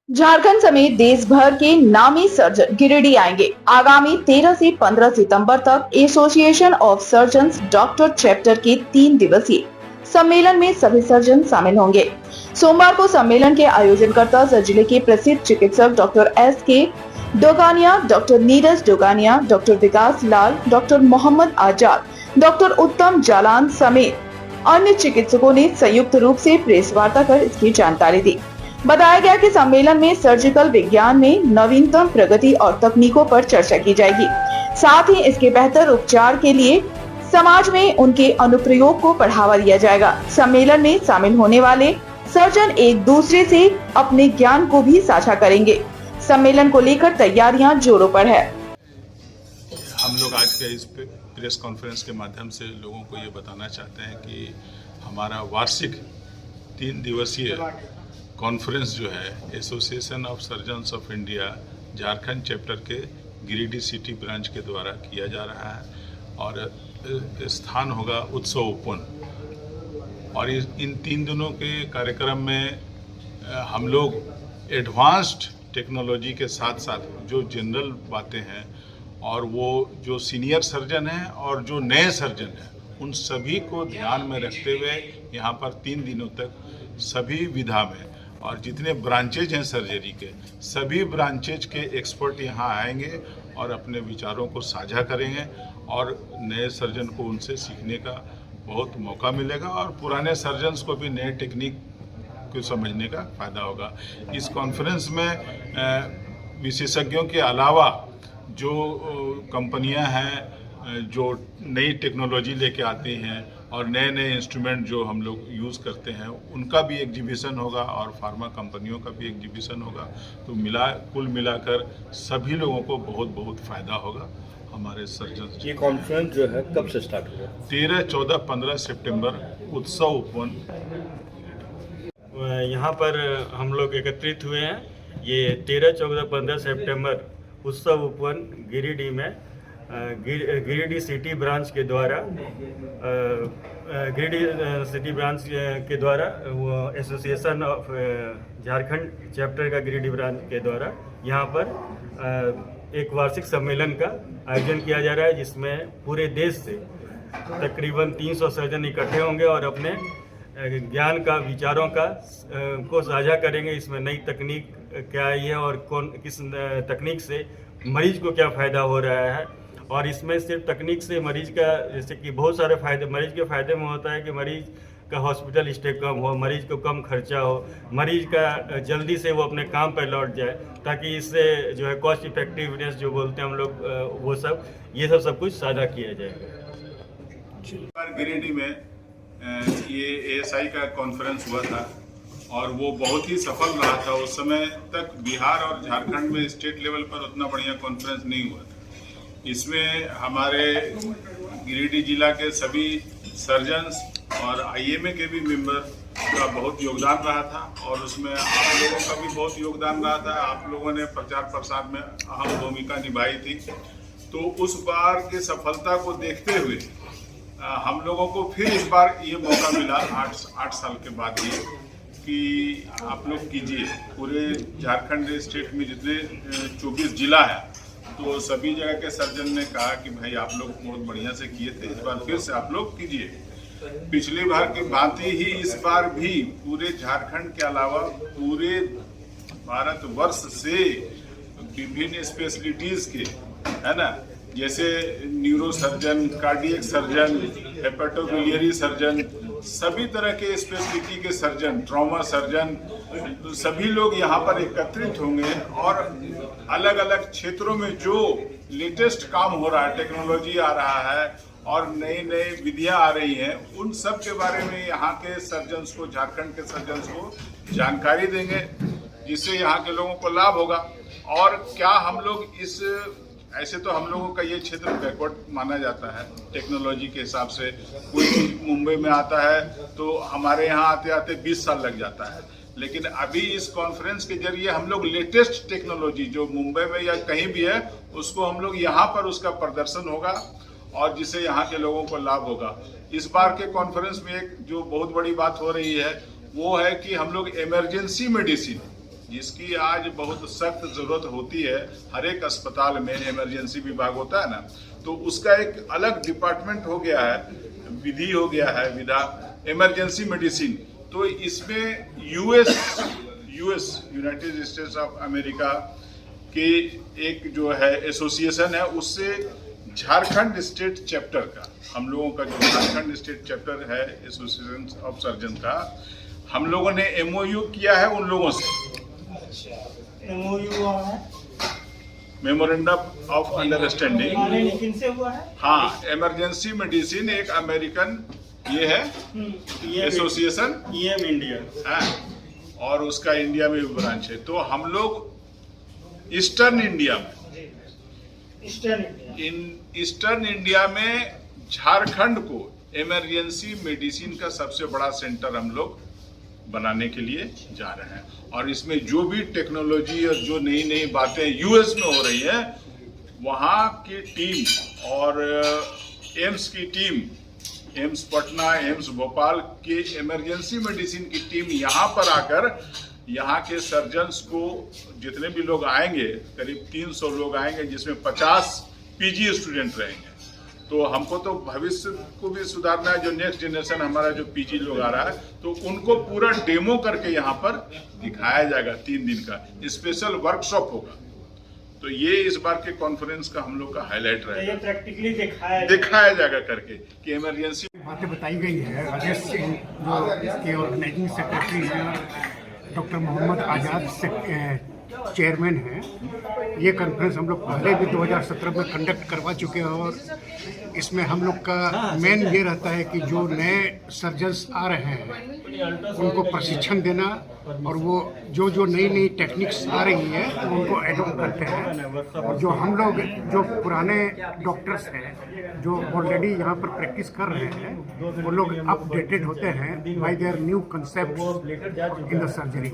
झारखंड समेत देश भर के नामी सर्जन गिरिडीह आएंगे। आगामी 13 से 15 सितंबर तक association of surgeons doctor chapter के 3 दिवसीय सम्मेलन में सभी सर्जन शामिल होंगे। सोमवार को सम्मेलन के आयोजनकर्ता जिले के प्रसिद्ध चिकित्सक doctor S.K. Dogania, doctor Neeraj Dogania, doctor Vikas Lal, doctor Mohammad Azad, doctor Uttam Jalan समेत अन्य चिकित्सकों ने संयुक्त रूप से प्रेस वार्ता कर इसकी जानकारी दी। बताया गया कि सम्मेलन में सर्जिकल विज्ञान में नवीनतम प्रगति और तकनीकों पर चर्चा की जाएगी। साथ ही इसके बेहतर उपचार के लिए समाज में उनके अनुप्रयोग को बढ़ावा दिया जाएगा। सम्मेलन में शामिल होने वाले सर्जन एक दूसरे से अपने ज्ञान को भी साझा करेंगे। सम्मेलन को लेकर तैयारियां जोरों पर है। हम लोग आज के इस प्रेस कॉन्फ्रेंस के माध्यम से लोगों को ये बताना चाहते हैं कि हमारा वार्षिक 3 दिवसीय कॉन्फ्रेंस जो है association of surgeons of India Jharkhand chapter के गिरिडीह सिटी ब्रांच के द्वारा किया जा रहा है और स्थान होगा उत्सव ओपन। और इन 3 दिनों के कार्यक्रम में हम लोग एडवांस्ड टेक्नोलॉजी के साथ साथ जो जनरल बातें हैं और वो जो सीनियर सर्जन हैं और जो नए सर्जन हैं उन सभी को ध्यान में रखते हुए यहाँ पर 3 दिनों तक सभी विधा में और जितने ब्रांचेज हैं सर्जरी के सभी ब्रांचेज के एक्सपर्ट यहाँ आएंगे और अपने विचारों को साझा करेंगे और नए सर्जन को उनसे सीखने का बहुत मौका मिलेगा और पुराने सर्जन्स को भी नए टेक्निक को समझने का फ़ायदा होगा। इस कॉन्फ्रेंस में विशेषज्ञों के अलावा जो कंपनियां हैं जो नई टेक्नोलॉजी लेके आती हैं और नए नए इंस्ट्रूमेंट जो हम लोग यूज़ करते हैं उनका भी एग्जीबिशन होगा और फार्मा कंपनियों का भी एग्जीबिशन होगा। तो कुल मिलाकर सभी लोगों को बहुत बहुत फ़ायदा होगा। हमारे सर्जन ये कॉन्फ्रेंस जो है कब से स्टार्ट होगा? 13, 14, 15 सितंबर उत्सव ओपन। यहाँ पर हम लोग एकत्रित हुए हैं। ये 13, 14, 15 सितंबर उत्सव ओपन गिरिडीह में गिरिडीह सिटी ब्रांच के द्वारा वो एसोसिएशन ऑफ झारखंड चैप्टर का गिरिडीह ब्रांच के द्वारा यहाँ पर एक वार्षिक सम्मेलन का आयोजन किया जा रहा है, जिसमें पूरे देश से तकरीबन 300 सर्जन इकट्ठे होंगे और अपने ज्ञान का विचारों का को साझा करेंगे। इसमें नई तकनीक क्या आई है और किस तकनीक से मरीज को क्या फ़ायदा हो रहा है। और इसमें सिर्फ तकनीक से मरीज का जैसे कि बहुत सारे फ़ायदे मरीज के फ़ायदे में होता है कि मरीज का हॉस्पिटल स्टे कम हो, मरीज को कम खर्चा हो, मरीज का जल्दी से वो अपने काम पर लौट जाए, ताकि इससे जो है कॉस्ट इफेक्टिवनेस जो बोलते हैं हम लोग वो सब कुछ साझा किया जाएगा। गिरिडीह में ये ASI का कॉन्फ्रेंस हुआ था और वो बहुत ही सफल रहा था। उस समय तक बिहार और झारखंड में स्टेट लेवल पर उतना बढ़िया कॉन्फ्रेंस नहीं हुआ था। इसमें हमारे गिरिडीह जिला के सभी सर्जन्स और IMA के भी मेंबर का बहुत योगदान रहा था और उसमें आप लोगों का भी बहुत योगदान रहा था। आप लोगों ने प्रचार प्रसार में अहम भूमिका निभाई थी। तो उस बार की सफलता को देखते हुए हम लोगों को फिर इस बार ये मौका मिला 8 साल के बाद ही कि आप लोग कीजिए। पूरे झारखंड स्टेट में जितने 24 जिला है तो सभी जगह के सर्जन ने कहा कि भाई आप लोग बहुत बढ़िया से किए थे, इस बार फिर से आप लोग कीजिए। पिछली बार की भांति ही इस बार भी पूरे झारखंड के अलावा पूरे भारतवर्ष से विभिन्न स्पेशलिटीज़ के है ना, जैसे neuro surgeon, cardiac surgeon, hepatobiliary surgeon, सभी तरह के स्पेशलिटी के सर्जन, ट्रॉमा सर्जन, तो सभी लोग यहाँ पर एकत्रित होंगे और अलग अलग क्षेत्रों में जो लेटेस्ट काम हो रहा है, टेक्नोलॉजी आ रहा है और नई नई विधियाँ आ रही हैं, उन सब के बारे में यहाँ के सर्जन्स को, झारखंड के सर्जन्स को जानकारी देंगे, जिससे यहाँ के लोगों को लाभ होगा। और क्या हम लोग ऐसे तो हम लोगों का ये क्षेत्र बैकवर्ड माना जाता है टेक्नोलॉजी के हिसाब से। कोई चीज़ मुंबई में आता है तो हमारे यहाँ आते आते 20 साल लग जाता है, लेकिन अभी इस कॉन्फ्रेंस के जरिए हम लोग लेटेस्ट टेक्नोलॉजी जो मुंबई में या कहीं भी है उसको हम लोग यहाँ पर उसका प्रदर्शन होगा और जिससे यहाँ के लोगों को लाभ होगा। इस बार के कॉन्फ्रेंस में एक जो बहुत बड़ी बात हो रही है वो है कि हम लोग इमरजेंसी मेडिसिन, जिसकी आज बहुत सख्त जरूरत होती है। हर एक अस्पताल में इमरजेंसी विभाग होता है ना, तो उसका एक अलग डिपार्टमेंट हो गया है, विधि हो गया है, विधा इमरजेंसी मेडिसिन। तो इसमें US United states of America के एक जो है एसोसिएशन है, उससे झारखंड स्टेट चैप्टर का, हम लोगों का जो झारखंड स्टेट चैप्टर है एसोसिएशन ऑफ सर्जन का, हम लोगों ने एमओयू किया है उन लोगों से। एमओयू है, मेमोरेंडम ऑफ अंडरस्टैंडिंग। किनसे हुआ है? हाँ, इमरजेंसी मेडिसिन एक अमेरिकन ये है एसोसिएशन, EM इंडिया है, और उसका इंडिया में भी ब्रांच है। तो हम लोग ईस्टर्न इंडिया में झारखंड को इमरजेंसी मेडिसिन का सबसे बड़ा सेंटर हम लोग बनाने के लिए जा रहे हैं। और इसमें जो भी टेक्नोलॉजी और जो नई नई बातें यूएस में हो रही है, वहाँ की टीम और एम्स की team, AIIMS Patna, AIIMS Bhopal के इमरजेंसी मेडिसिन की टीम यहाँ पर आकर यहाँ के सर्जन्स को, जितने भी लोग आएंगे, करीब 300 लोग आएंगे, जिसमें 50 पीजी स्टूडेंट रहेंगे। तो हमको तो भविष्य को भी सुधारना है, जो नेक्स्ट जनरेशन हमारा जो पीजी लोग आ रहा है, तो उनको पूरा डेमो करके यहाँ पर दिखाया जाएगा। 3 दिन का स्पेशल वर्कशॉप होगा। तो ये इस बार के कॉन्फ्रेंस का हम लोग का हाईलाइट रहेगा, ये प्रैक्टिकली दिखाया जाएगा करके कि इमरजेंसी बातें बताई गई है। राजेश सिंह जो इसके ऑर्गेनाइजिंग सेक्रेटरी हैं, डॉक्टर मोहम्मद आज़ाद से चेयरमैन हैं। ये कॉन्फ्रेंस हम लोग पहले भी 2017 में कंडक्ट करवा चुके हैं और इसमें हम लोग का मेन ये रहता है कि जो नए सर्जन्स आ रहे हैं उनको प्रशिक्षण देना, और वो जो नई टेक्निक्स आ रही है तो उनको एडॉप्ट करते हैं। और जो हम लोग जो पुराने डॉक्टर्स हैं जो ऑलरेडी यहाँ पर प्रैक्टिस कर रहे हैं, वो लोग अपडेटेड होते हैं bye their new concept in the surgery.